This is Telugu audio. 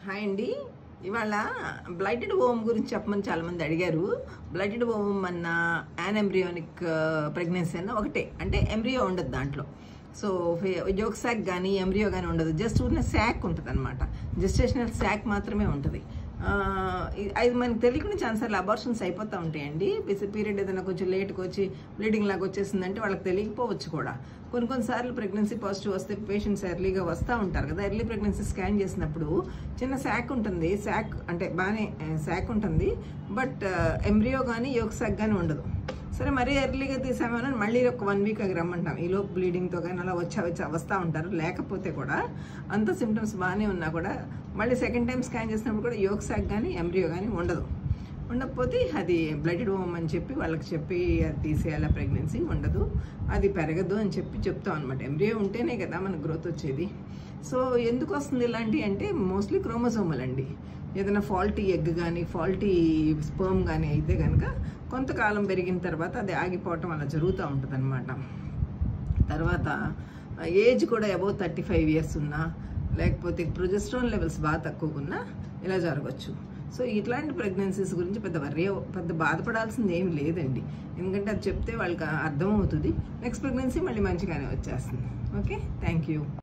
హాయ్ అండి. ఇవాళ బ్లైటెడ్ ఓమ్ గురించి చెప్పమని చాలామంది అడిగారు. బ్లైటెడ్ ఓమ్ అన్న యానెంబ్రియోనిక్ ప్రెగ్నెన్సీ అన్న ఒకటే, అంటే ఎంబ్రియో ఉండదు దాంట్లో. సో యోగ్ శాక్ కానీ ఎంబ్రియో కానీ ఉండదు, జస్ట్ ఉన్న శాక్ ఉంటుంది అనమాట. జెస్టేషనల్ శాక్ మాత్రమే ఉంటుంది. అది మనకు తెలియకుండా ఛాన్సార్లు అబార్షన్స్ అయిపోతూ ఉంటాయండి. పీరియడ్ ఏదైనా కొంచెం లేట్గా వచ్చి బ్లీడింగ్ లాగా వచ్చేసిందంటే వాళ్ళకి తెలియకపోవచ్చు కూడా. కొన్నిసార్లు ప్రెగ్నెన్సీ పాజిటివ్ వస్తే పేషెంట్స్ ఎర్లీగా వస్తూ ఉంటారు కదా. ఎర్లీ ప్రెగ్నెన్సీ స్కాన్ చేసినప్పుడు చిన్న శాక్ ఉంటుంది, శాక్ అంటే బాగానే శాక్ ఉంటుంది, బట్ ఎంబ్రియో కానీ యోగ్ శాక్ కానీ ఉండదు. సరే, మరీ ఎర్లీగా తీసామని మళ్ళీ ఒక 1 వీక్ అవి రమ్మంటాం. ఈలోపు బ్లీడింగ్తో కానీ అలా వస్తూ ఉంటారు. లేకపోతే కూడా అంత సిమ్టమ్స్ బాగానే ఉన్నా కూడా మళ్ళీ సెకండ్ టైం స్కాన్ చేసినప్పుడు కూడా యోగ్ శాక్ కానీ ఎంబ్రియో కానీ ఉండదు. ఉండకపోతే అది బ్లడెడ్ ఓమ్ అని చెప్పి వాళ్ళకి చెప్పి అది తీసేయాల, ప్రెగ్నెన్సీ ఉండదు, అది పెరగదు అని చెప్తాం అనమాట. ఎంబ్రియో ఉంటేనే కదా మనకు గ్రోత్ వచ్చేది. సో ఎందుకు వస్తుంది ఇలాంటి అంటే మోస్ట్లీ క్రోమోజోమల్ అండి. ఏదైనా ఫాల్టీ ఎగ్ కానీ ఫాల్టీ స్పర్మ్ కానీ అయితే కనుక కొంతకాలం పెరిగిన తర్వాత అది ఆగిపోవటం అలా జరుగుతూ ఉంటుంది అనమాట. తర్వాత ఏజ్ కూడా అబౌవ్ 35 years ఉన్నా, లేకపోతే ప్రొజెస్ట్రాన్ లెవెల్స్ బాగా తక్కువ ఉన్నా ఇలా జరగచ్చు. సో ఇట్లాంటి ప్రెగ్నెన్సీస్ గురించి పెద్ద బాధపడాల్సింది ఏమి లేదండి. ఎందుకంటే అది చెప్తే వాళ్ళకి అర్థమవుతుంది. నెక్స్ట్ ప్రెగ్నెన్సీ మళ్ళీ మంచిగానే వచ్చేస్తుంది. Okay, thank you.